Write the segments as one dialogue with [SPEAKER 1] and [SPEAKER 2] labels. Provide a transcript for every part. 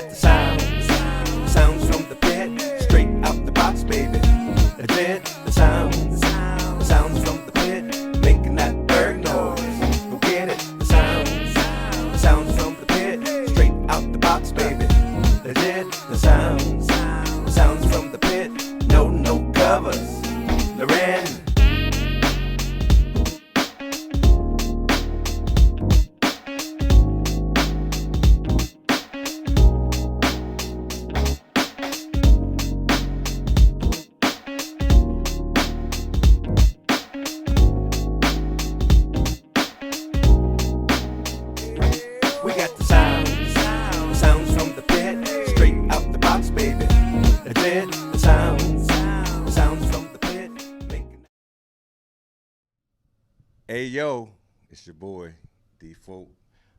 [SPEAKER 1] the sounds from the pit, straight out the box, baby. Legit, the sounds from the pit, making that bird noise. Go get it, the sounds from the pit, straight out the box, baby. Legit, the sounds from the pit, no covers, Loren. We got the sounds from the pit, straight out the box, baby. Legit, the sounds from the pit, making.
[SPEAKER 2] Hey yo, it's your boy D-Folk.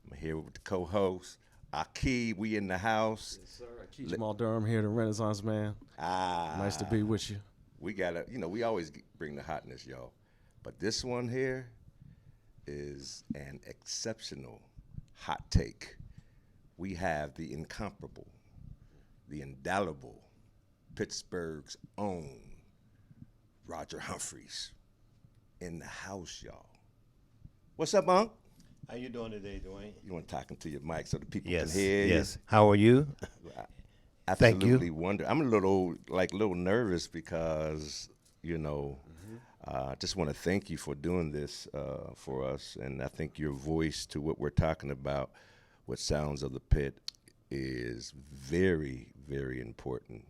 [SPEAKER 2] I'm here with the co-host Aki. We in the house.
[SPEAKER 3] Yes, sir. Keith Jamal Durham here, the Renaissance Man. Nice to be with you.
[SPEAKER 2] We gotta, we always bring the hotness, y'all. But this one here is an exceptional hot take. We have the incomparable, the indelible, Pittsburgh's own Roger Humphries in the house, y'all. What's up, Unc?
[SPEAKER 4] How you doing today, Dwayne?
[SPEAKER 2] You want to talk into your mic so the people
[SPEAKER 4] Yes,
[SPEAKER 2] can hear you?
[SPEAKER 4] yes. How are you? Thank you.
[SPEAKER 2] Absolutely wonder. I'm a little nervous because just want to thank you for doing this for us, and I think your voice to what we're talking about, what Sounds of the Pit, is very, very important.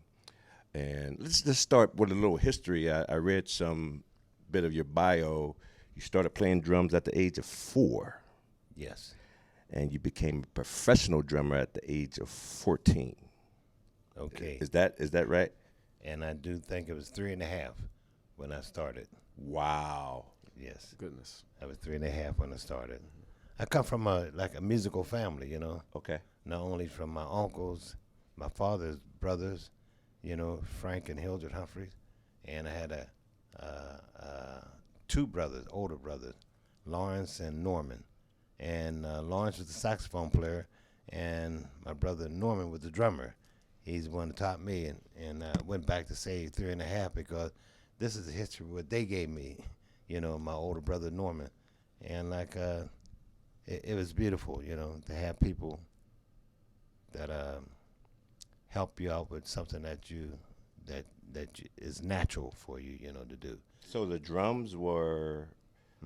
[SPEAKER 2] And let's just start with a little history. I read some bit of your bio. You started playing drums at the age of 4.
[SPEAKER 4] Yes.
[SPEAKER 2] And you became a professional drummer at the age of 14.
[SPEAKER 4] Okay.
[SPEAKER 2] Is that right?
[SPEAKER 4] And I do think it was 3.5 when I started.
[SPEAKER 2] Wow.
[SPEAKER 4] Yes.
[SPEAKER 3] Goodness.
[SPEAKER 4] I was 3.5 when I started. I come from a musical family,
[SPEAKER 2] Okay.
[SPEAKER 4] Not only from my uncles, my father's brothers, Frank and Hildred Humphries, and I had two brothers, older brothers, Lawrence and Norman. And Lawrence was the saxophone player, and my brother Norman was the drummer. He's the one that taught me, and I went back to say 3.5 because this is the history of what they gave me, my older brother Norman. And it was beautiful, to have people that help you out with something that is natural for you, to do.
[SPEAKER 2] So the drums were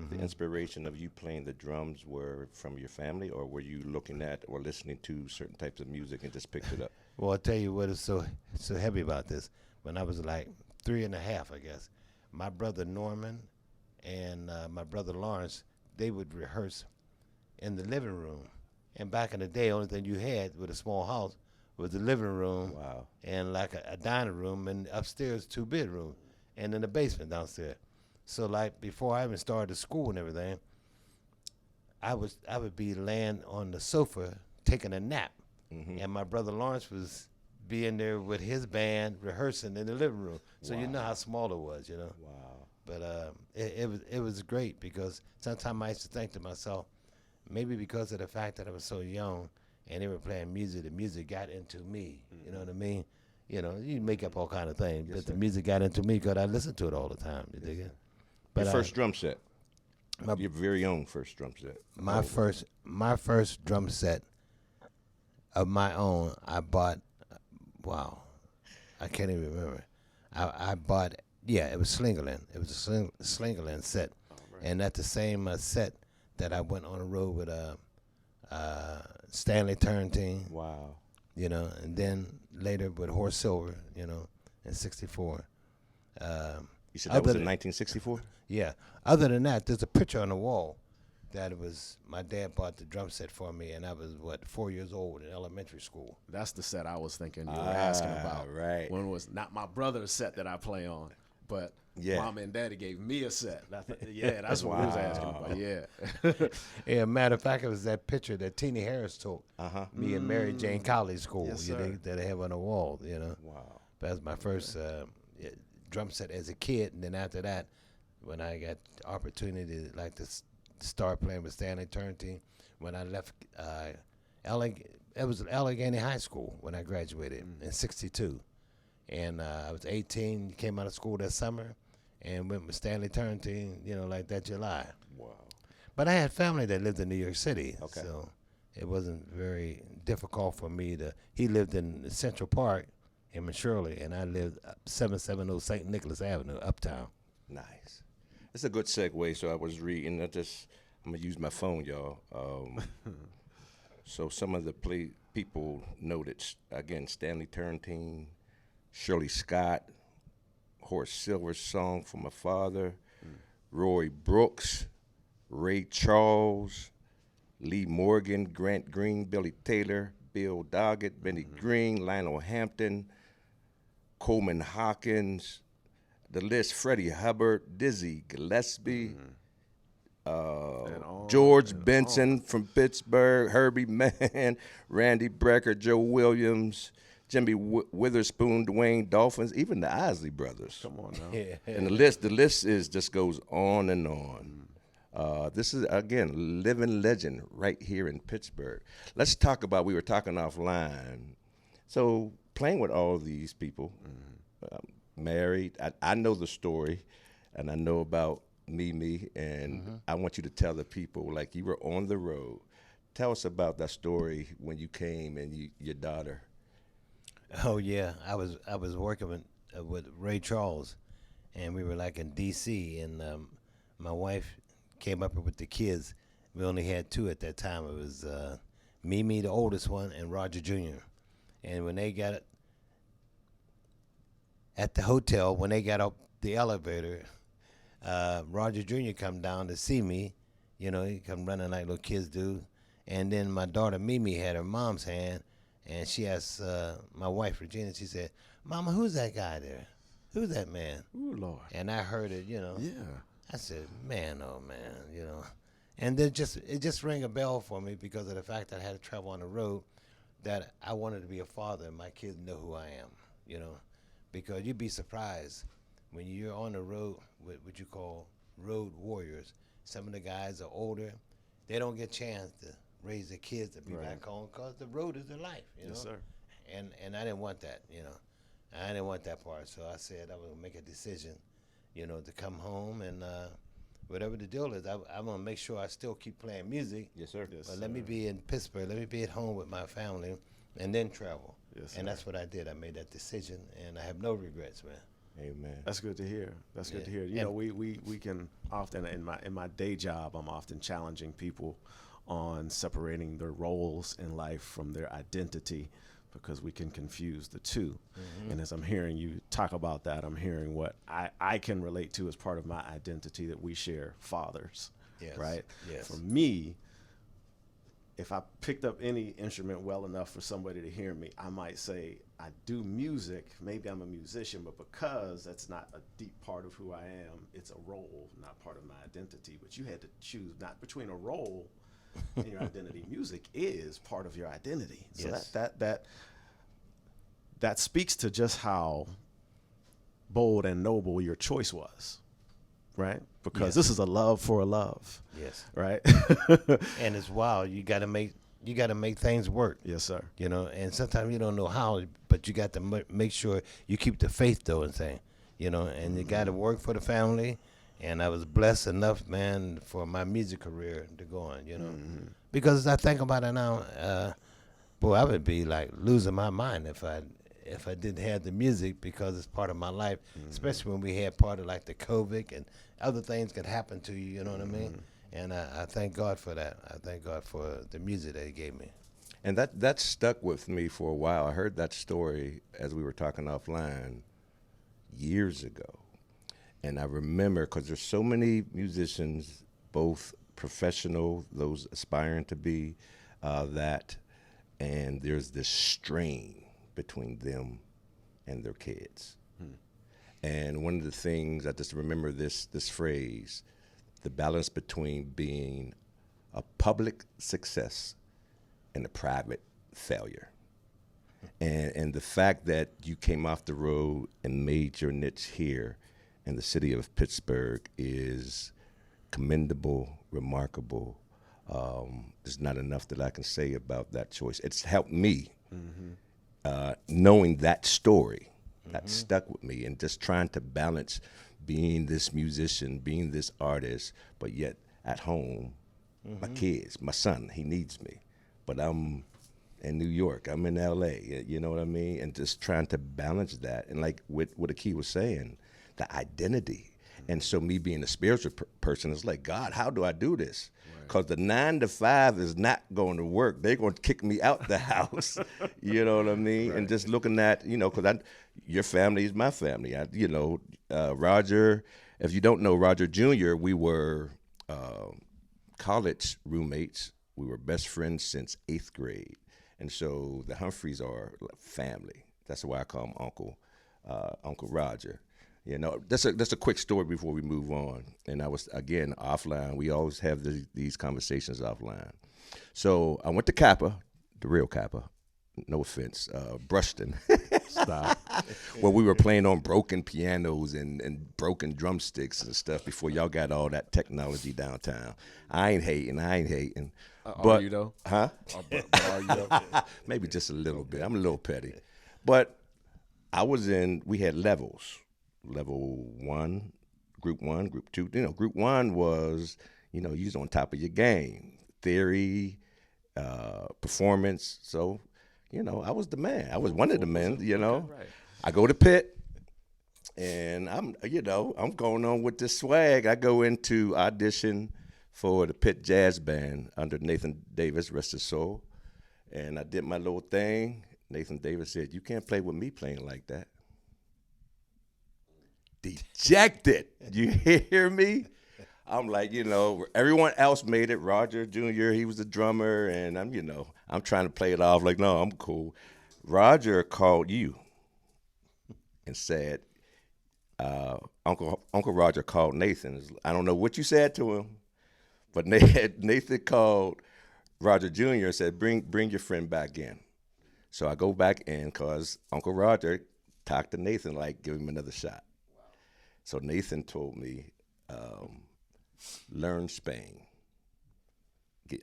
[SPEAKER 2] the inspiration of you playing the drums were from your family, or were you looking at or listening to certain types of music and just picked it up?
[SPEAKER 4] Well, I'll tell you what is so heavy about this. When I was like 3.5, I guess, my brother Norman and my brother Lawrence, they would rehearse in the living room. And back in the day, only thing you had with a small house was the living room.
[SPEAKER 2] Wow.
[SPEAKER 4] And like a dining room, and upstairs 2 bedrooms, and then the basement downstairs. So like before I even started school and everything, I would be laying on the sofa taking a nap. And my brother Lawrence was being there with his band rehearsing in the living room. So you know how small it was,
[SPEAKER 2] Wow.
[SPEAKER 4] But it was great because sometimes I used to think to myself, maybe because of the fact that I was so young and they were playing music, the music got into me. You know what I mean? You make up all kind of things, but the music got into me because I listened to it all the time. You dig it? But
[SPEAKER 2] Your first drum set.
[SPEAKER 4] my-
[SPEAKER 2] Your very own first drum set.
[SPEAKER 4] my first drum set of my own, I bought. Wow, I can't even remember. I bought. Yeah, it was Slingerland. It was a Slingerland set, and that's the same set that I went on the road with Stanley Turrentine.
[SPEAKER 2] Wow.
[SPEAKER 4] And then later with Horace Silver. In '64.
[SPEAKER 2] You said that was in 1964?
[SPEAKER 4] Yeah. Other than that, there's a picture on the wall that it was my dad bought the drum set for me, and I was 4 years old in elementary school.
[SPEAKER 3] That's the set I was thinking you were asking about.
[SPEAKER 2] Right.
[SPEAKER 3] When it was not my brother's set that I play on, but Mom and Daddy gave me a set. That's what we was asking about. Yeah.
[SPEAKER 4] Yeah, matter of fact, it was that picture that Tina Harris took me and Mary Jane College School.
[SPEAKER 3] Yes,
[SPEAKER 4] That I have on the wall.
[SPEAKER 2] Wow.
[SPEAKER 4] That was my first drum set as a kid, and then after that, when I got the opportunity to start playing with Stanley Turrentine, when I left it was Allegheny High School when I graduated in '62, and I was 18. Came out of school that summer, and went with Stanley Turrentine. Like that July.
[SPEAKER 2] Wow.
[SPEAKER 4] But I had family that lived in New York City,
[SPEAKER 2] Okay.
[SPEAKER 4] so it wasn't very difficult for me to. He lived in Central Park, in Shirley, and I lived 770 St. Nicholas Avenue, uptown.
[SPEAKER 2] Nice. It's a good segue. So I was reading. I'm gonna use my phone, y'all. So some of the people noted again: Stanley Turrentine, Shirley Scott, Horace Silver's Song for My Father, Roy Brooks, Ray Charles, Lee Morgan, Grant Green, Billy Taylor, Bill Doggett, Benny Green, Lionel Hampton, Coleman Hawkins, the list: Freddie Hubbard, Dizzy Gillespie, George Benson from Pittsburgh, Herbie Mann, Randy Brecker, Joe Williams, Jimmy Witherspoon, Dwayne Dolphins, even the Isley Brothers.
[SPEAKER 3] Come on now.
[SPEAKER 2] And the list just goes on and on. This is, again, living legend right here in Pittsburgh. Let's talk about, we were talking offline. So playing with all these people, married, I know the story, and I know about Mimi, and I want you to tell the people, like, you were on the road. Tell us about that story when you came and your daughter.
[SPEAKER 4] Oh yeah, I was working with Ray Charles, and we were like in D.C. and my wife came up with the kids. We only had two at that time. It was Mimi, the oldest one, and Roger Jr. And when they got at the hotel, when they got up the elevator, Roger Jr. come down to see me. He come running like little kids do. And then my daughter Mimi had her mom's hand, and she asked my wife Regina. She said, "Mama, who's that guy there? Who's that man?"
[SPEAKER 3] Ooh, Lord.
[SPEAKER 4] And I heard it.
[SPEAKER 3] Yeah.
[SPEAKER 4] I said, "Man, oh man," And then it just rang a bell for me because of the fact that I had to travel on the road. That I wanted to be a father, and my kids know who I am. Because you'd be surprised when you're on the road with what you call road warriors. Some of the guys are older; they don't get a chance to raise their kids to be back home because the road is their life.
[SPEAKER 3] Yes, sir.
[SPEAKER 4] And I didn't want that. I didn't want that part. So I said I would make a decision, to come home and whatever the deal is, I'm gonna make sure I still keep playing music.
[SPEAKER 2] Yes, sir.
[SPEAKER 3] Yes,
[SPEAKER 4] But let me be in Pittsburgh. Let me be at home with my family, and then travel.
[SPEAKER 3] Yes,
[SPEAKER 4] and
[SPEAKER 3] sir.
[SPEAKER 4] that's what I did. I made that decision, and I have no regrets, man.
[SPEAKER 2] Amen.
[SPEAKER 3] That's good to hear. That's good to
[SPEAKER 4] Yeah.
[SPEAKER 3] hear. You know, we can often in my day job, I'm often challenging people on separating their roles in life from their identity, because we can confuse the two. And as I'm hearing you talk about that, I'm hearing what I can relate to as part of my identity, that we share fathers.
[SPEAKER 4] Yes.
[SPEAKER 3] Right?
[SPEAKER 4] Yes.
[SPEAKER 3] For me, if I picked up any instrument well enough for somebody to hear me, I might say I do music. Maybe I'm a musician, but because that's not a deep part of who I am, it's a role, not part of my identity. But you had to choose not between a role and your identity. Music is part of your identity. So
[SPEAKER 4] Yes.
[SPEAKER 3] that speaks to just how bold and noble your choice was, right? Because
[SPEAKER 4] Yes.
[SPEAKER 3] this is a love for a love.
[SPEAKER 4] Yes.
[SPEAKER 3] Right?
[SPEAKER 4] And it's wild. You got to make things work.
[SPEAKER 3] Yes, sir.
[SPEAKER 4] And sometimes you don't know how, but you got to make sure you keep the faith though and thing, and you got to work for the family. And I was blessed enough, man, for my music career to go on, because I think about it now, boy, I would be like losing my mind if I didn't have the music, because it's part of my life, especially when we had part of like the COVID and other things could happen to you, you know what I mean? And I thank God for that. I thank God for the music that he gave me.
[SPEAKER 2] And that stuck with me for a while. I heard that story as we were talking offline years ago. And I remember, because there's so many musicians, both professional, those aspiring to be that, and there's this strain between them and their kids. And one of the things, I just remember this phrase, the balance between being a public success and a private failure. And the fact that you came off the road and made your niche here in the city of Pittsburgh is commendable, remarkable. There's not enough that I can say about that choice. It's helped me knowing that story. That stuck with me, and just trying to balance being this musician, being this artist, but yet at home, my kids, my son, he needs me, but I'm in New York, I'm in LA, you know what I mean? And just trying to balance that. And like what Akey was saying, the identity. And so me being a spiritual person, it's like, God, how do I do this? Because the 9 to 5 is not going to work. They're going to kick me out the house. You know what I mean? Right. And just looking at, because your family is my family. Roger, if you don't know Roger Jr., we were college roommates. We were best friends since 8th grade. And so the Humphries are family. That's why I call him Uncle Roger. That's a quick story before we move on. And I was, again, offline. We always have these conversations offline. So I went to Kappa, the real Kappa, no offense, Bruston.
[SPEAKER 3] Stop.
[SPEAKER 2] Where we were playing on broken pianos and broken drumsticks and stuff before y'all got all that technology downtown. I ain't hating. But,
[SPEAKER 3] are you though?
[SPEAKER 2] Huh?
[SPEAKER 3] But are you though?
[SPEAKER 2] Maybe just a little bit. I'm a little petty. But we had levels. Level 1, group 1, group 2. Group 1 was, you was on top of your game. Theory, performance. So, I was the man. I was one of the men,
[SPEAKER 3] Okay, right.
[SPEAKER 2] I go to Pitt, and I'm going on with this swag. I go into audition for the Pitt Jazz Band under Nathan Davis, rest his soul. And I did my little thing. Nathan Davis said, "You can't play with me playing like that." Dejected. You hear me? I'm like, everyone else made it. Roger Jr., he was the drummer, and I'm trying to play it off like, no, I'm cool. Roger called you and said, Uncle Roger called Nathan. I don't know what you said to him, but Nathan called Roger Jr. and said, bring your friend back in. So I go back in because Uncle Roger talked to Nathan, like, give him another shot. So Nathan told me, learn Spain.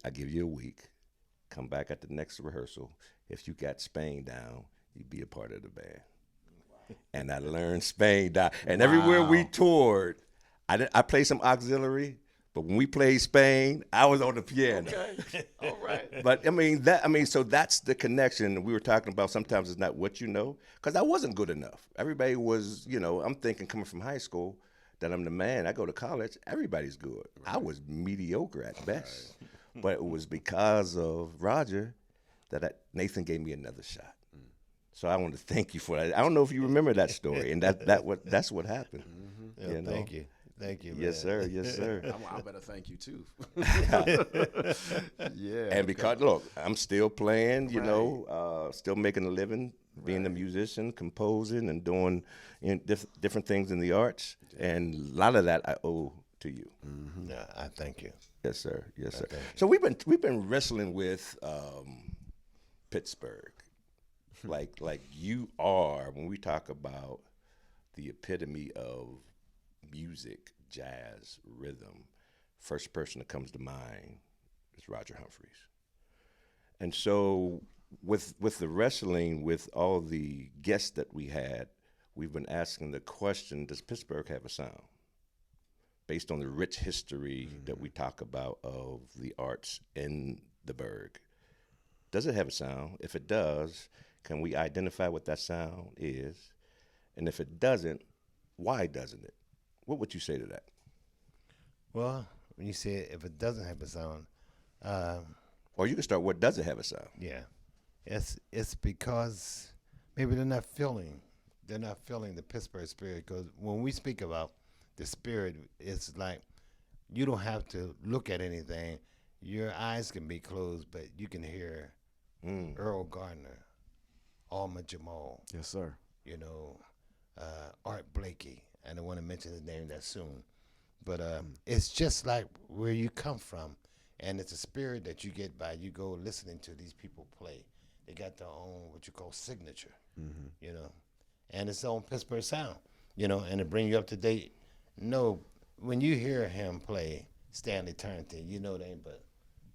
[SPEAKER 2] I give you a week. Come back at the next rehearsal. If you got Spain down, you'd be a part of the band. Wow. And I learned Spain down. And everywhere we toured, I played some auxiliary, but when we played Spain, I was on the piano.
[SPEAKER 3] Okay, all right.
[SPEAKER 2] But so that's the connection we were talking about. Sometimes it's not what you know, because I wasn't good enough. Everybody was, I'm thinking coming from high school that I'm the man. I go to college, everybody's good. Right. I was mediocre at best. Right. But it was because of Roger that Nathan gave me another shot. So I want to thank you for that. I don't know if you remember that story, and that's what happened.
[SPEAKER 4] Mm-hmm. Yeah, thank you. Thank you, man.
[SPEAKER 2] Yes, sir. Yes, sir.
[SPEAKER 3] I better thank you, too.
[SPEAKER 2] Yeah. And because, look, I'm still playing, still making a living, being a musician, composing, and doing different things in the arts. And a lot of that I owe to you.
[SPEAKER 4] Mm-hmm. Yeah, I thank you.
[SPEAKER 2] Yes, sir. Yes, sir. So we've been wrestling with Pittsburgh. like you are, when we talk about the epitome of music, jazz, rhythm, first person that comes to mind is Roger Humphries. And so with the wrestling, with all the guests that we had, we've been asking the question, does Pittsburgh have a sound? Based on the rich history that we talk about of the arts in the Burgh. Does it have a sound? If it does, can we identify what that sound is? And if it doesn't, why doesn't it? What would you say to that?
[SPEAKER 4] Well, when you say if it doesn't have a sound,
[SPEAKER 2] or you can start, what does it have a sound?
[SPEAKER 4] Yeah, it's because maybe they're not feeling the Pittsburgh spirit. Because when we speak about the spirit, it's like you don't have to look at anything. Your eyes can be closed, but you can hear Earl Gardner, Alma Jamal.
[SPEAKER 3] Yes, sir.
[SPEAKER 4] Art Blakey. I don't want to mention his name that soon. But it's just like where you come from. And it's a spirit that you get by you go listening to these people play. They got their own, what you call signature, and it's on Pittsburgh sound, and to bring you up to date. No, when you hear him play Stanley Turrentine, they ain't but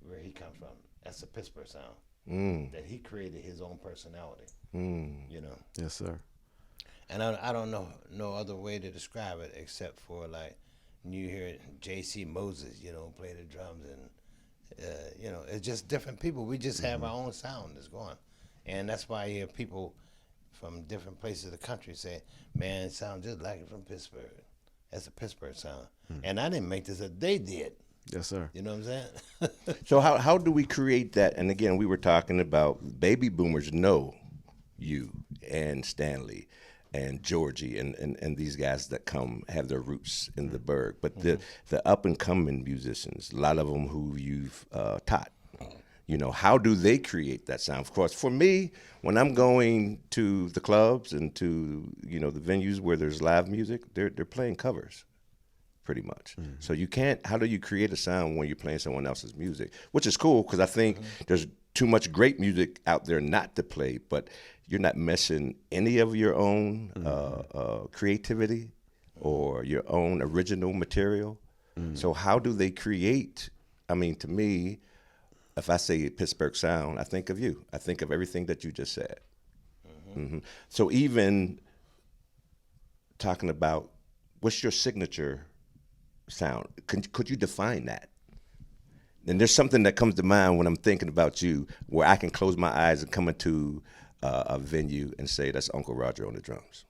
[SPEAKER 4] where he comes from. That's the Pittsburgh sound.
[SPEAKER 2] Mm.
[SPEAKER 4] That he created his own personality. You know.
[SPEAKER 3] Yes, sir.
[SPEAKER 4] And I don't know no other way to describe it except for like you hear J.C. Moses, you know, play the drums, and you know, it's just different people. We just have our own sound that's going, and that's why you hear people from different places of the country say, "Man, it sounds just like it from Pittsburgh." That's a Pittsburgh sound, and I didn't make this up; they did.
[SPEAKER 3] Yes, sir.
[SPEAKER 4] You know what I'm saying?
[SPEAKER 2] So how do we create that? And again, we were talking about baby boomers know you and Stanley and Georgie and these guys that come have their roots in the Berg. But the up and coming musicians, a lot of them who you've taught, you know, how do they create that sound? Of course, for me, when I'm going to the clubs and to, you know, the venues where there's live music, they're playing covers. Pretty much. So you can't, how do you create a sound when you're playing someone else's music? Which is cool, because I think there's too much great music out there not to play, but you're not missing any of your own creativity or your own original material. So how do they create? I mean, to me, if I say Pittsburgh sound, I think of you. I think of everything that you just said. So even talking about what's your signature sound? Could you define that? And there's something that comes to mind when I'm thinking about you, where I can close my eyes and come into a venue and say, "That's Uncle Roger on the drums."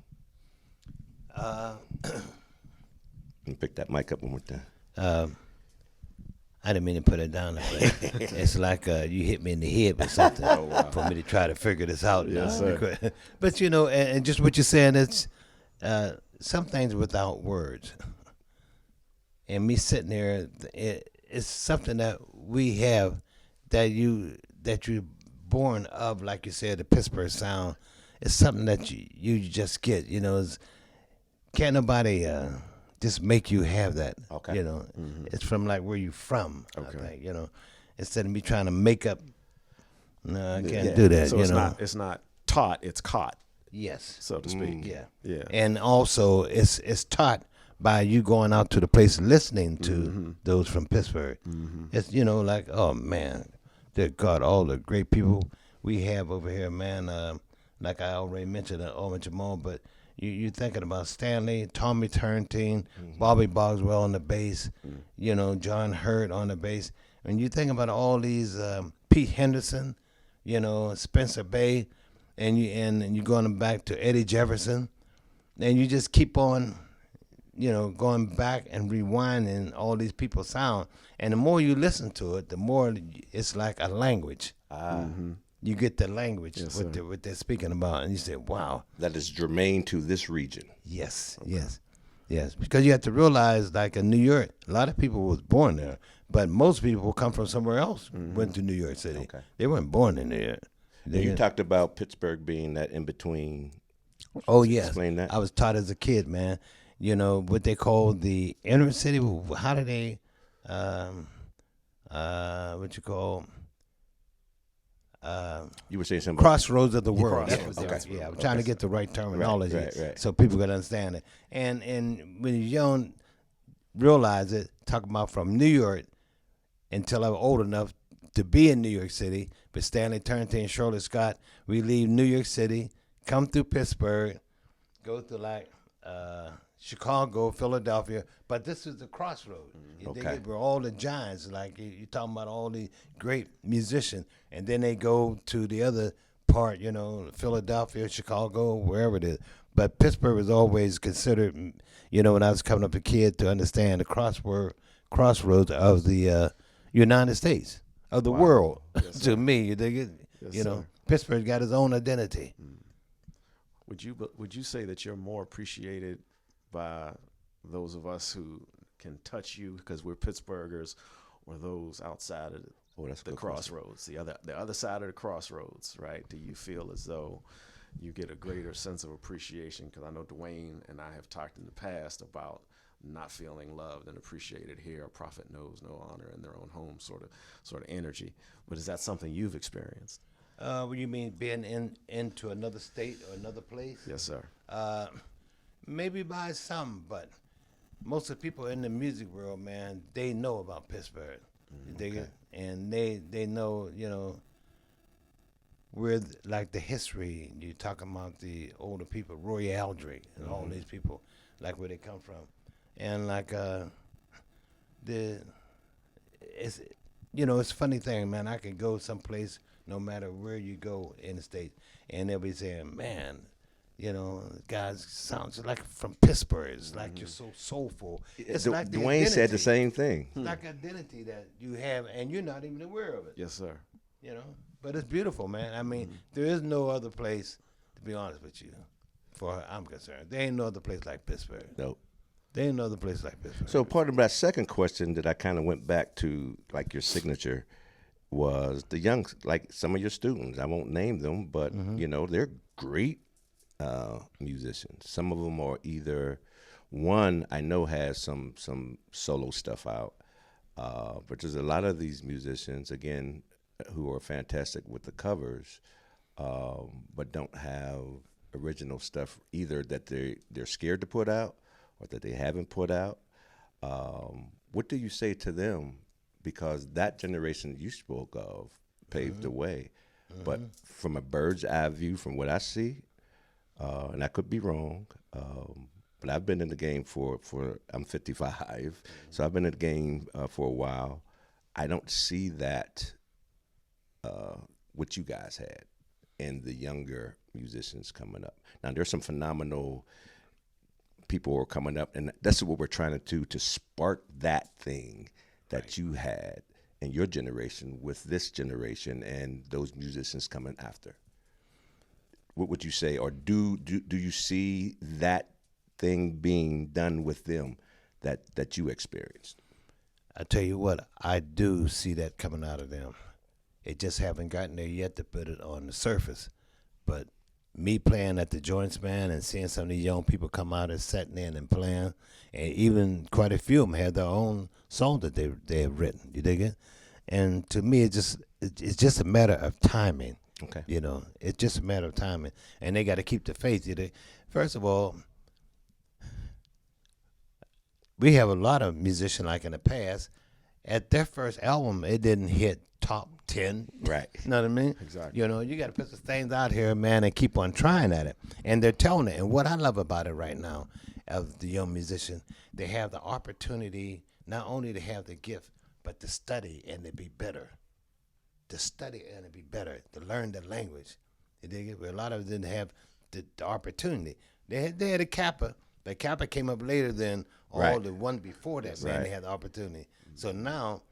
[SPEAKER 2] And pick that mic up one more time.
[SPEAKER 4] I didn't mean to put it down that way. It's like you hit me in the head with something for me to try to figure this out.
[SPEAKER 3] Yes, sir.
[SPEAKER 4] But you know, and just what you're saying, it's some things without words. And me sitting there, it's something that we have that you're born of, like you said, the Pittsburgh sound. It's something that you just get. You know, can't nobody just make you have that.
[SPEAKER 2] Okay.
[SPEAKER 4] You know, it's from like where you from.
[SPEAKER 3] Okay.
[SPEAKER 4] I think, you know, instead of me trying to make up. No, I can't do that.
[SPEAKER 3] So
[SPEAKER 4] you know,
[SPEAKER 3] it's not taught, it's caught,
[SPEAKER 4] yes,
[SPEAKER 3] so to speak.
[SPEAKER 4] yeah,
[SPEAKER 3] Yeah.
[SPEAKER 4] and also it's taught by you going out to the place listening to those from Pittsburgh. It's, you know, like, oh man, dear God, all the great people we have over here, man. Like I already mentioned, Jamal, but you thinking about Stanley, Tommy Turntine, Bobby Boswell on the bass, you know, John Hurt on the bass. When you think about all these, Pete Henderson, you know, Spencer Bay, and you going back to Eddie Jefferson, and you just keep on, you know, going back and rewinding all these people's sound. And the more you listen to it, the more it's like a language. You get the language,
[SPEAKER 3] Yes,
[SPEAKER 4] what they're speaking about, and you say, wow.
[SPEAKER 2] That is germane to this region.
[SPEAKER 4] Yes, yes. Because you have to realize, like in New York, a lot of people was born there, but most people come from somewhere else, went to New York City.
[SPEAKER 2] Okay.
[SPEAKER 4] They weren't born in New York.
[SPEAKER 2] You talked about Pittsburgh being that in between.
[SPEAKER 4] Oh, yes.
[SPEAKER 2] Explain that.
[SPEAKER 4] I was taught as a kid, man. You know, what they call the inner city. How do they, what you call,
[SPEAKER 2] You were saying something.
[SPEAKER 4] crossroads of the world.
[SPEAKER 3] crossroads,
[SPEAKER 4] That was
[SPEAKER 3] okay.
[SPEAKER 4] it. Yeah, I'm trying to get the right terminology
[SPEAKER 2] right.
[SPEAKER 4] so people can understand it. And when you're young, realize it, talking about from New York until I'm old enough to be in New York City. But Stanley Turntine, Shirley Scott, we leave New York City, come through Pittsburgh, go through like Chicago, Philadelphia, but this is the crossroad. They get where all the giants, like you're talking about all the great musicians, and then they go to the other part, you know, Philadelphia, Chicago, wherever it is. But Pittsburgh was always considered, you know, when I was coming up a kid, to understand the crossroads of the United States, of the world.
[SPEAKER 3] Yes,
[SPEAKER 4] To me, you dig it?
[SPEAKER 3] Yes,
[SPEAKER 4] You know,
[SPEAKER 3] sir.
[SPEAKER 4] Pittsburgh got its own identity.
[SPEAKER 3] Would you say that you're more appreciated by those of us who can touch you because we're Pittsburghers, or those outside of
[SPEAKER 2] That's a
[SPEAKER 3] the
[SPEAKER 2] good question.
[SPEAKER 3] crossroads, the other side of the crossroads, right? Do you feel as though you get a greater sense of appreciation? Because I know Dwayne and I have talked in the past about not feeling loved and appreciated here. A prophet knows no honor in their own home, sort of energy. But is that something you've experienced?
[SPEAKER 4] What you mean, being into another state or another place?
[SPEAKER 3] Yes, sir.
[SPEAKER 4] Maybe by some, but most of the people in the music world, man, they know about Pittsburgh. You dig it? and they know, you know, like the history. You talking about the older people, Roy Aldrich, and all these people, like where they come from, and like it's it's a funny thing, man. I can go someplace, no matter where you go in the States, and they'll be saying, man, guys sounds like from Pittsburgh. It's like you're so soulful. It's like the
[SPEAKER 2] Dwayne said the
[SPEAKER 4] identity.
[SPEAKER 2] same thing.
[SPEAKER 4] It's like identity that you have, and you're not even aware of it.
[SPEAKER 3] Yes, sir.
[SPEAKER 4] But it's beautiful, man. I mean, there is no other place, to be honest with you, for I'm concerned. There ain't no other place like Pittsburgh.
[SPEAKER 2] No.
[SPEAKER 4] There ain't no other place like Pittsburgh.
[SPEAKER 2] So part of that second question that I kind of went back to, like your signature, was the young, like some of your students. I won't name them, but they're great musicians. Some of them are either one I know has some solo stuff out, but there's a lot of these musicians again who are fantastic with the covers, but don't have original stuff either that they're scared to put out or that they haven't put out. What do you say to them? Because that generation you spoke of paved the way, but from a bird's eye view, from what I see, and I could be wrong, but I've been in the game for I'm 55, so I've been in the game for a while. I don't see that what you guys had and the younger musicians coming up. Now there's some phenomenal people who are coming up, and that's what we're trying to do, to spark that thing that you had in your generation with this generation and those musicians coming after. What would you say, or do you see that thing being done with them that you experienced?
[SPEAKER 4] I tell you what, I do see that coming out of them. It just haven't gotten there yet to put it on the surface. But me playing at the joints, man, and seeing some of these young people come out and sitting in and playing, and even quite a few of them have their own song that they have written. You dig it? And to me, it's just a matter of timing.
[SPEAKER 2] Okay.
[SPEAKER 4] It's just a matter of timing, and they got to keep the faith. First of all, we have a lot of musicians like in the past. At their first album, it didn't hit top 10.
[SPEAKER 2] Right.
[SPEAKER 4] You know what I mean?
[SPEAKER 3] Exactly.
[SPEAKER 4] You got to put some things out here, man, and keep on trying at it. And they're telling it. And what I love about it right now, of the young musician, they have the opportunity not only to have the gift, but to study and to be better. To study and to be better, to learn the language. You dig it? But a lot of them didn't have the opportunity. They had a Kappa. The Kappa came up later than all the one before that, man. They had the opportunity. So now,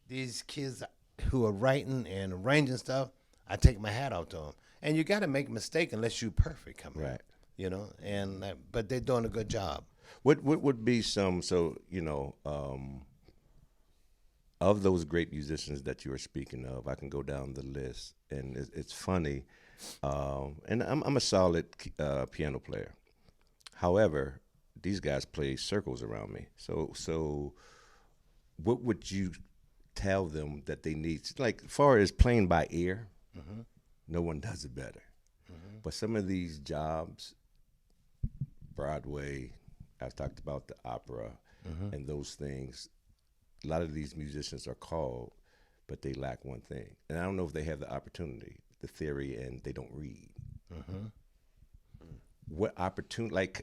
[SPEAKER 4] these kids who are writing and arranging stuff, I take my hat off to them. And you got to make a mistake unless you're perfect coming
[SPEAKER 2] Right.
[SPEAKER 4] And but they're doing a good job.
[SPEAKER 2] What would be some, of those great musicians that you are speaking of? I can go down the list, and it's funny. And I'm a solid piano player. However, these guys play circles around me. So what would you tell them that they need? Like, as far as playing by ear, no one does it better. But some of these jobs, Broadway, I've talked about the opera and those things, a lot of these musicians are called, but they lack one thing. And I don't know if they have the opportunity, the theory, and they don't read. What opportunity,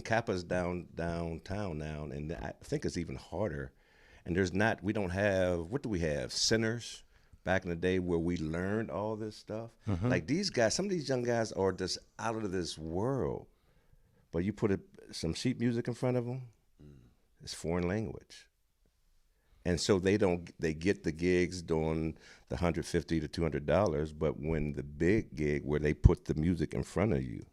[SPEAKER 2] Kappa's downtown now, and I think it's even harder. And we don't have, what do we have? Centers back in the day where we learned all this stuff. Like these guys, some of these young guys are just out of this world. But you put some sheet music in front of them, it's foreign language. And so they get the gigs doing the $150 to $200, but when the big gig where they put the music in front of you,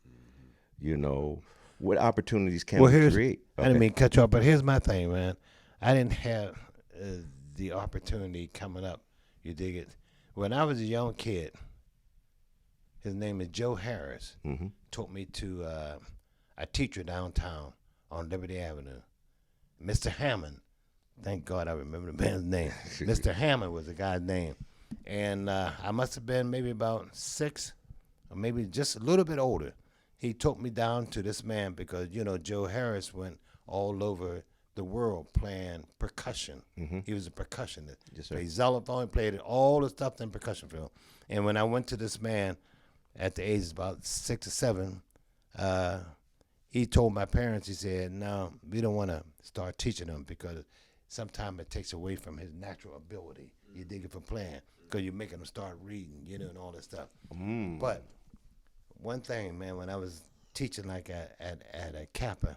[SPEAKER 2] what opportunities can we create?
[SPEAKER 4] I didn't mean to cut you off, but here's my thing, man. I didn't have the opportunity coming up. You dig it? When I was a young kid, his name is Joe Harris, took me to a teacher downtown on Liberty Avenue, Mr. Hammond. Thank God I remember the man's name. Mr. Hammond was the guy's name. And I must have been maybe about 6 or maybe just a little bit older. He took me down to this man because, Joe Harris went all over the world playing percussion. He was a percussionist.
[SPEAKER 2] Yes, sir.
[SPEAKER 4] Played xylophone, played all the stuff in percussion field. And when I went to this man at the age of about 6 or 7, he told my parents, he said, no, we don't want to start teaching him because sometimes it takes away from his natural ability. You dig it for playing because you're making him start reading, you know, and all that stuff. But one thing, man, when I was teaching like at a Kappa,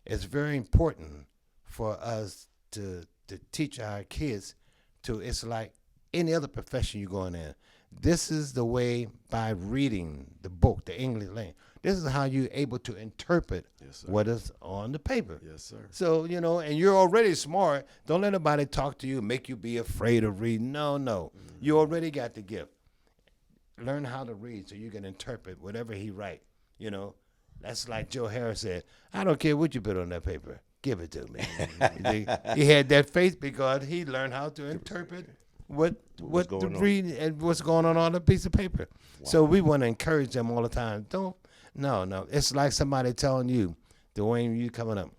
[SPEAKER 4] it's very important for us to teach our kids to, it's like any other profession you're going in. This is the way by reading the book, the English language. This is how you're able to interpret what is on the paper.
[SPEAKER 3] Yes, sir.
[SPEAKER 4] So, you know, and you're already smart. Don't let nobody talk to you, make you be afraid of reading. No. You already got the gift. Learn how to read so you can interpret whatever he write. You know, that's like Joe Harris said, I don't care what you put on that paper. Give it to me. He had that faith because he learned how to interpret what to read and what's going on a piece of paper. Wow. So we want to encourage them all the time. No. It's like somebody telling you, Dwayne, you coming up,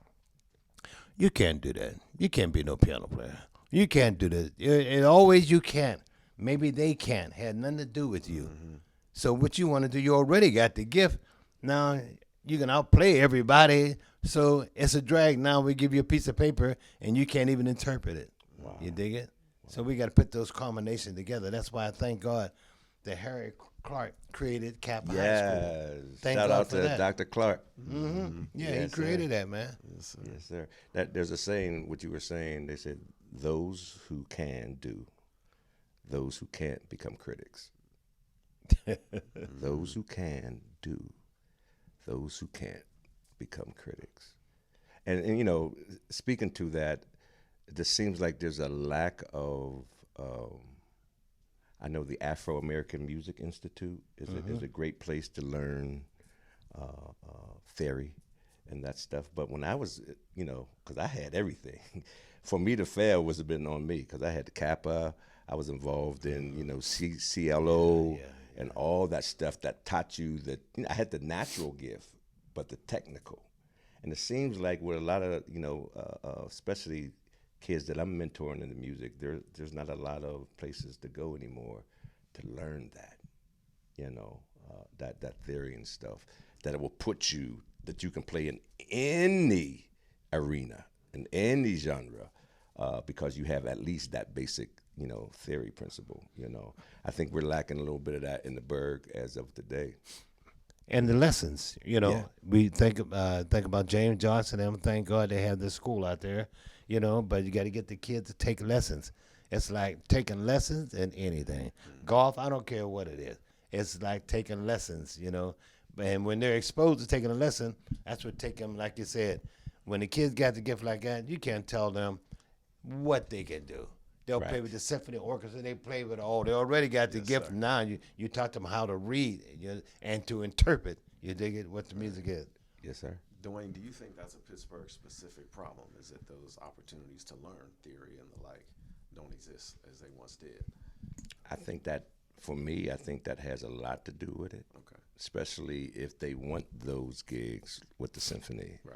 [SPEAKER 4] you can't do that. You can't be no piano player. You can't do this. It always you can't. Maybe they can't. Had nothing to do with you. So what you want to do, you already got the gift. Now you can outplay everybody. So it's a drag. Now we give you a piece of paper and you can't even interpret it. Wow. You dig it? Wow. So we got to put those combinations together. That's why I thank God that Harry Clark created Kappa High School. Thank
[SPEAKER 2] Shout
[SPEAKER 4] God
[SPEAKER 2] out
[SPEAKER 4] for
[SPEAKER 2] to
[SPEAKER 4] that.
[SPEAKER 2] Dr. Clark.
[SPEAKER 4] Yeah,
[SPEAKER 2] Yes,
[SPEAKER 4] he created
[SPEAKER 2] sir.
[SPEAKER 4] that, man.
[SPEAKER 3] Yes, sir.
[SPEAKER 2] Yes, sir. There's a saying, what you were saying, they said, those who can do, those who can't become critics. Those who can do, those who can't become critics. And you know, speaking to that, it just seems like there's a lack of, I know the Afro-American Music Institute is a great place to learn theory and that stuff. But when I was, you know, because I had everything, for me to fail was been on me because I had the Kappa, I was involved in, you know, CLO and all that stuff that taught you that, you know, I had the natural gift, but the technical. And it seems like with a lot of, you know, especially kids that I'm mentoring in the music, there's not a lot of places to go anymore to learn that, you know, that theory and stuff, that it will put you, that you can play in any arena, in any genre, because you have at least that basic, you know, theory principle, you know. I think we're lacking a little bit of that in the Berg as of today.
[SPEAKER 4] And the lessons, you know, we think about James Johnson and thank God they have this school out there, you know, but you got to get the kids to take lessons. It's like taking lessons in anything. Golf, I don't care what it is. It's like taking lessons, you know. And when they're exposed to taking a lesson, that's what take them, like you said. When the kids got the gift like that, you can't tell them what they can do. They'll play with the symphony orchestra. They play with all. They already got the gift. Sir. Now you taught them how to read and to interpret. You dig it? What the music is.
[SPEAKER 2] Yes, sir.
[SPEAKER 3] Dwayne, do you think that's a Pittsburgh-specific problem? Is it those opportunities to learn theory and the like don't exist as they once did?
[SPEAKER 2] I think that, for me, I think that has a lot to do with it.
[SPEAKER 3] Okay.
[SPEAKER 2] Especially if they want those gigs with the symphony.
[SPEAKER 3] Right.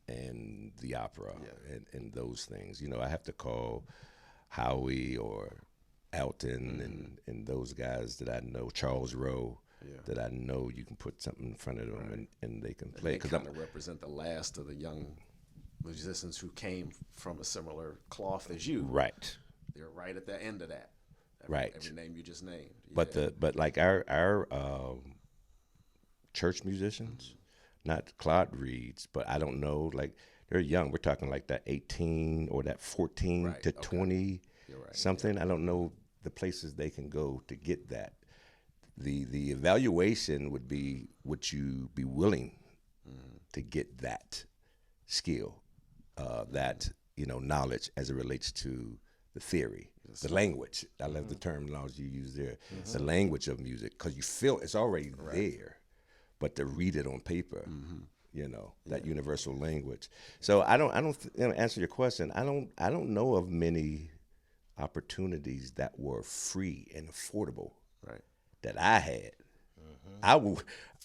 [SPEAKER 2] And the opera and those things. You know, I have to call Howie or Elton and those guys that I know, Charles Rowe, that I know you can put something in front of them and they can play.
[SPEAKER 3] They kind of represent the last of the young musicians who came from a similar cloth as you.
[SPEAKER 2] Right.
[SPEAKER 3] They're right at the end of that. Every name you just named.
[SPEAKER 2] Yeah. But like our church musicians, not Claude Reed's, but I don't know, like they're young. We're talking like that 18 or that 14 to 20 something. I don't know the places they can go to get that. The evaluation would be, would you be willing to get that skill, that, you know, knowledge as it relates to the theory, the language. I love the terminology you use there, the language of music, because you feel it's already there. But to read it on paper, you know, that universal language. So I don't you know, answer your question. I don't know of many opportunities that were free and affordable that I had.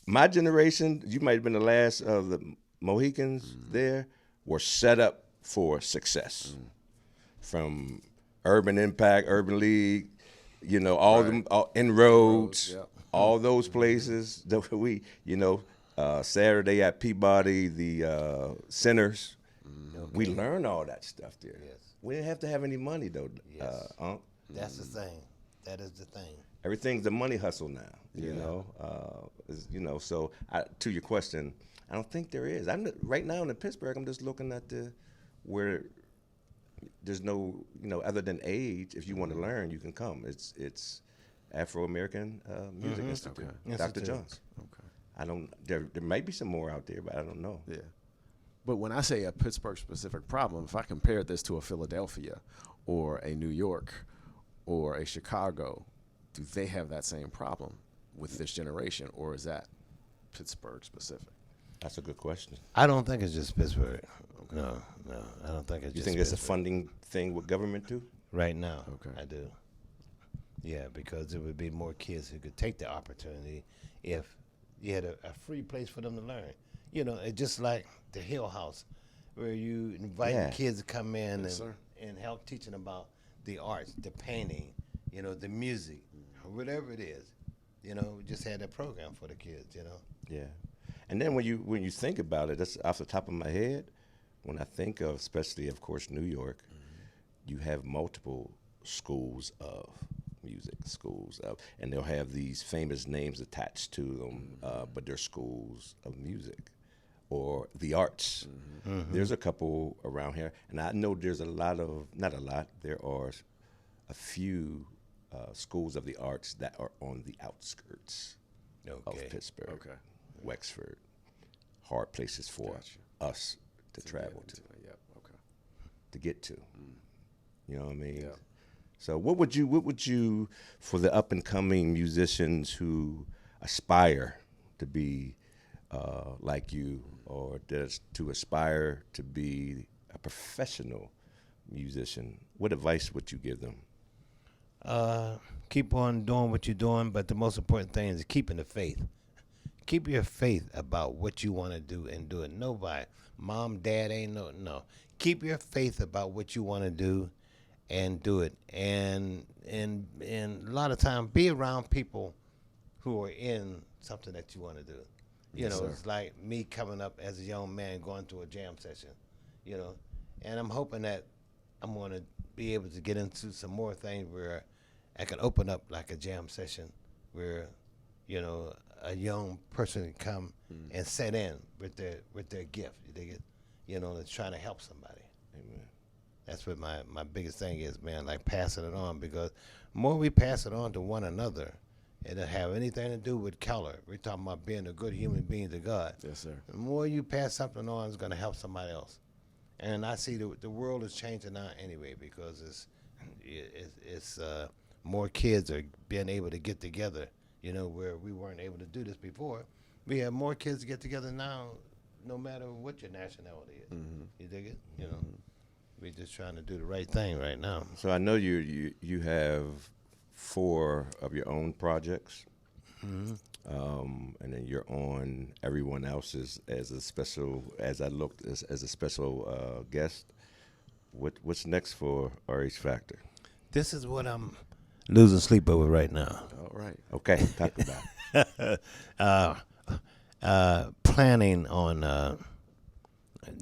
[SPEAKER 2] My generation, you might have been the last of the Mohicans there. were set up for success. From Urban Impact, Urban League, you know, all them Inroads,
[SPEAKER 3] Yep.
[SPEAKER 2] all those places that we, you know, Saturday at Peabody, the centers. We learned all that stuff there.
[SPEAKER 4] Yes.
[SPEAKER 2] We didn't have to have any money though.
[SPEAKER 4] Yes.
[SPEAKER 2] Unc.
[SPEAKER 4] That's the thing. That is the thing.
[SPEAKER 2] Everything's a money hustle now. You know, So to your question, I don't think there is. Right now in Pittsburgh. I'm just looking at where there's no, other than age. If you want to learn, you can come. It's Afro American Music Institute,
[SPEAKER 3] Okay.
[SPEAKER 2] Dr. Jones.
[SPEAKER 3] Okay.
[SPEAKER 2] I don't. There might be some more out there, but I don't know.
[SPEAKER 3] Yeah. But when I say a Pittsburgh specific problem, if I compare this to a Philadelphia or a New York or a Chicago, do they have that same problem with this generation, or is that Pittsburgh specific?
[SPEAKER 2] That's a good question.
[SPEAKER 4] I don't think it's just Pittsburgh. No, I don't think it's
[SPEAKER 2] You
[SPEAKER 4] just
[SPEAKER 2] think it's a
[SPEAKER 4] Pittsburgh.
[SPEAKER 2] funding thing with government too?
[SPEAKER 4] Right now,
[SPEAKER 3] Okay.
[SPEAKER 4] I do. Yeah, because there would be more kids who could take the opportunity if you had a free place for them to learn. You know, it's just like the Hill House, where you invite kids to come in
[SPEAKER 3] Yes, sir.
[SPEAKER 4] and help teaching about the arts, the painting, the music, whatever it is. We just had that program for the kids.
[SPEAKER 2] Yeah. And then when you think about it, that's off the top of my head. When I think of, especially of course, New York, you have multiple schools of music, and they'll have these famous names attached to them, but they're schools of music or the arts. There's a couple around here, and I know there's not a lot, there are a few schools of the arts that are on the outskirts of Pittsburgh, Wexford, hard places for us to travel to. To get to. You know what I mean?
[SPEAKER 3] Yeah.
[SPEAKER 2] So what would you for the up and coming musicians who aspire to be like you, or to aspire to be a professional musician, what advice would you give them?
[SPEAKER 4] Keep on doing what you're doing, but the most important thing is keeping the faith. Keep your faith about what you want to do and do it. Nobody, mom, dad ain't no. Keep your faith about what you want to do and do it. And a lot of time, be around people who are in something that you want to do. It's like me coming up as a young man going to a jam session, and I'm hoping that I'm going to be able to get into some more things where I can open up like a jam session where, a young person can come and set in with their gift. They get, and trying to help somebody.
[SPEAKER 2] Amen.
[SPEAKER 4] That's what my biggest thing is, man, like passing it on, because the more we pass it on to one another, it doesn't have anything to do with color. We're talking about being a good human being to God.
[SPEAKER 3] Yes, sir.
[SPEAKER 4] The more you pass something on, it's going to help somebody else. And I see the world is changing now anyway, because it's more kids are being able to get together, where we weren't able to do this before. We have more kids get together now, no matter what your nationality is. You dig it? We're just trying to do the right thing right now.
[SPEAKER 2] So I know you have 4 of your own projects, and then you're on everyone else's as a special guest. What's next for RH Factor?
[SPEAKER 4] This is what I'm losing sleep over right now.
[SPEAKER 3] All right.
[SPEAKER 2] Okay, talk about it.
[SPEAKER 4] Planning on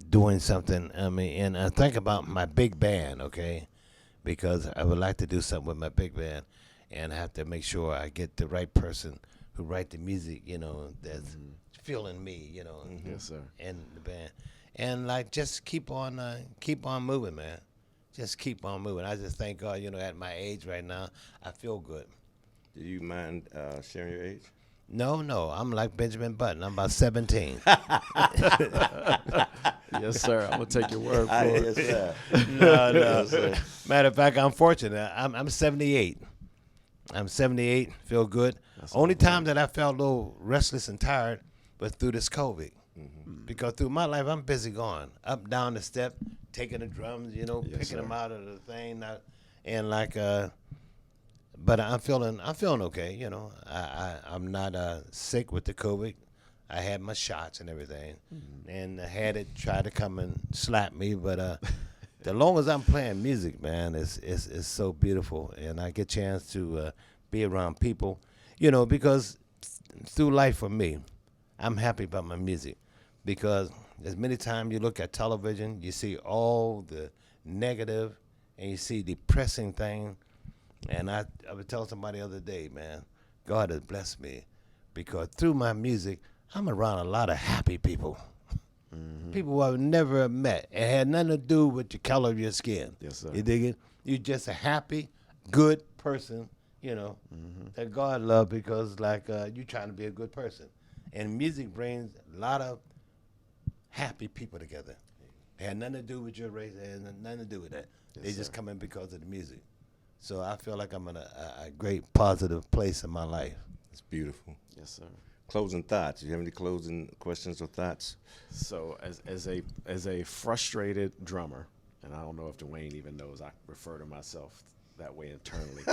[SPEAKER 4] doing something. I mean, and I think about my big band, okay, because I would like to do something with my big band, and I have to make sure I get the right person who write the music, that's feeling me,
[SPEAKER 3] Yes, sir.
[SPEAKER 4] and the band, and like just keep on moving, man. Just keep on moving. I just thank God, at my age right now, I feel good.
[SPEAKER 2] Do you mind sharing your age?
[SPEAKER 4] No, I'm like Benjamin Button. I'm about 17.
[SPEAKER 3] Yes, sir. I'm gonna take your word for it.
[SPEAKER 2] Yes, sir.
[SPEAKER 4] No.
[SPEAKER 2] Yes, sir.
[SPEAKER 4] Matter of fact, I'm fortunate. I'm 78. I'm 78. Feel good. Only time that I felt a little restless and tired was through this COVID. Because through my life, I'm busy going up, down the step, taking the drums, picking them out of the thing, but I'm feeling okay. I'm not sick with the COVID. I had my shots and everything, and I had it try to come and slap me, but the long as I'm playing music, man, it's so beautiful, and I get a chance to be around people, because through life for me, I'm happy about my music, because as many times you look at television, you see all the negative, and you see depressing things, and I was telling somebody the other day, man, God has blessed me, because through my music, I'm around a lot of happy people. People who I've never met. It had nothing to do with the color of your skin.
[SPEAKER 3] Yes, sir.
[SPEAKER 4] You dig it? You're just a happy, good person, that God loves, because you're trying to be a good person. And music brings a lot of happy people together. It had nothing to do with your race. It had nothing to do with that. They just come in because of the music. So I feel like I'm in a great positive place in my life.
[SPEAKER 2] It's beautiful.
[SPEAKER 3] Yes, sir.
[SPEAKER 2] Closing thoughts. Do you have any closing questions or thoughts?
[SPEAKER 3] So as a frustrated drummer, and I don't know if Dwayne even knows, I refer to myself that way internally,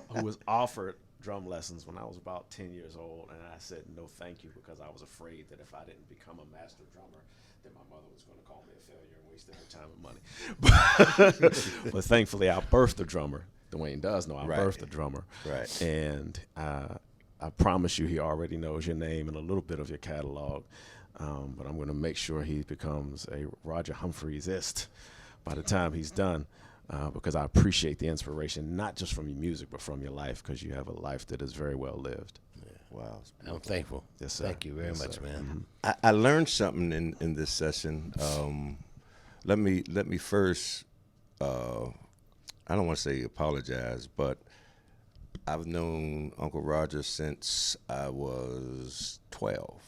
[SPEAKER 3] who was offered drum lessons when I was about 10 years old, and I said no thank you, because I was afraid that if I didn't become a master drummer, then my mother was going to call me a failure and wasted her time and money. But thankfully, I birthed a drummer. Dwayne does know I birthed a drummer.
[SPEAKER 2] Right.
[SPEAKER 3] And I promise you, he already knows your name and a little bit of your catalog. But I'm going to make sure he becomes a Roger Humphries-ist by the time he's done, because I appreciate the inspiration, not just from your music, but from your life, because you have a life that is very well lived.
[SPEAKER 2] Yeah. Wow.
[SPEAKER 4] I'm thankful.
[SPEAKER 3] Yes, sir.
[SPEAKER 4] Thank you very much,
[SPEAKER 3] sir.
[SPEAKER 4] man.
[SPEAKER 2] I learned something in this session. Let me first. I don't want to say apologize, but I've known Uncle Roger since I was 12.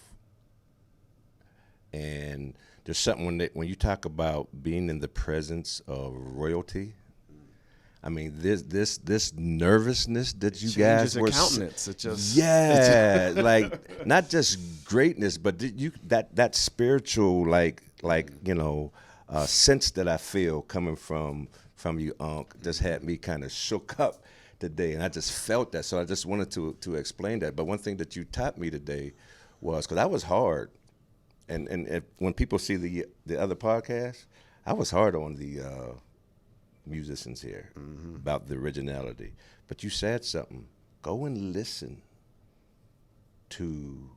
[SPEAKER 2] And there's something when you talk about being in the presence of royalty. I mean, this nervousness that you guys were,
[SPEAKER 3] countenance. It just
[SPEAKER 2] like not just greatness, but that spiritual sense that I feel coming from you, Unc, just had me kind of shook up today, and I just felt that. So I just wanted to explain that. But one thing that you taught me today was, because I was hard, and when people see the other podcast, I was hard on the musicians here about the originality. But you said something. Go and listen to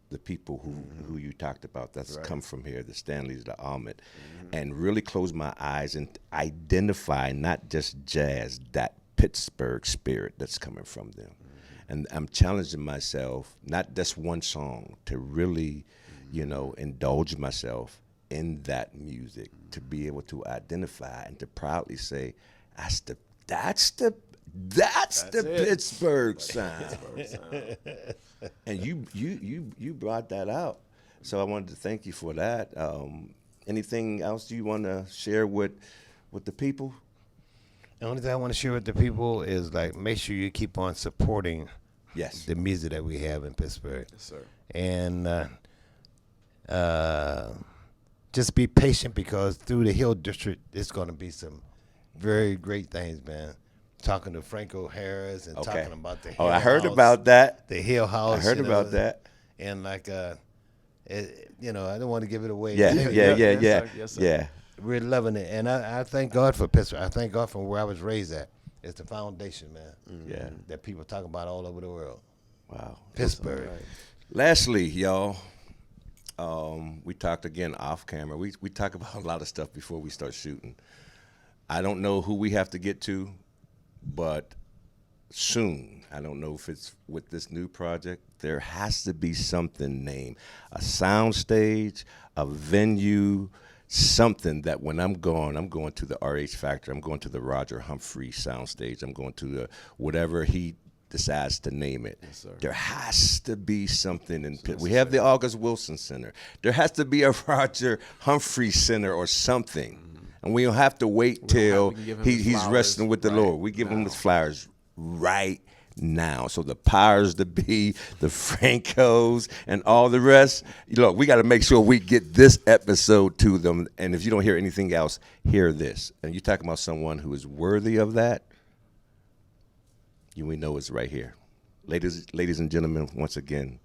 [SPEAKER 2] the people who you talked about that's come from here, the Stanleys, the Ahmed, and really close my eyes and identify not just jazz, that Pittsburgh spirit that's coming from them. And I'm challenging myself, not just one song, to really, indulge myself in that music, to be able to identify and to proudly say, that's the Pittsburgh sound. And you brought that out. So I wanted to thank you for that. Anything else you want to share with the people?
[SPEAKER 4] The only thing I want to share with the people is make sure you keep on supporting the music that we have in Pittsburgh.
[SPEAKER 3] Yes, sir.
[SPEAKER 4] And just be patient, because through the Hill District, there's going to be some very great things, man. Talking to Franco Harris and talking about the Hill
[SPEAKER 2] I heard
[SPEAKER 4] House,
[SPEAKER 2] about that.
[SPEAKER 4] The Hill House.
[SPEAKER 2] I heard about that.
[SPEAKER 4] And I don't want to give it away.
[SPEAKER 2] Yeah.
[SPEAKER 3] Yes, sir.
[SPEAKER 2] Yeah.
[SPEAKER 4] We're loving it, and I thank God for Pittsburgh. I thank God for where I was raised at. It's the foundation, man.
[SPEAKER 2] Yeah.
[SPEAKER 4] That people talk about all over the world.
[SPEAKER 2] Wow.
[SPEAKER 4] Pittsburgh.
[SPEAKER 2] Lastly, y'all, we talked again off camera. We talk about a lot of stuff before we start shooting. I don't know who we have to get to, but soon, I don't know if it's with this new project, there has to be something named, a sound stage, a venue, something that when I'm going to the RH Factory, I'm going to the Roger Humphries soundstage, I'm going to the whatever he decides to name it.
[SPEAKER 3] Yes, sir.
[SPEAKER 2] There has to be something in Pitt. We have the August Wilson Center. There has to be a Roger Humphries Center or something. And we don't have to wait till he's resting with the Lord. We give him his flowers right now. So the powers to be, the Francos, and all the rest, look, we got to make sure we get this episode to them. And if you don't hear anything else, hear this. And you're talking about someone who is worthy of that, we know it's right here. Ladies and gentlemen, once again,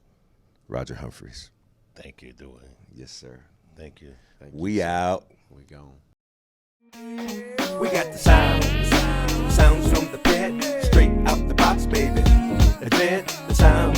[SPEAKER 2] Roger Humphries.
[SPEAKER 4] Thank you, Dwayne.
[SPEAKER 2] Yes, sir.
[SPEAKER 4] Thank you.
[SPEAKER 3] Thank you,
[SPEAKER 2] We
[SPEAKER 3] sir.
[SPEAKER 2] out.
[SPEAKER 3] We gone.
[SPEAKER 1] We got the sounds from the pit, straight out the box, baby. The jet, the sound,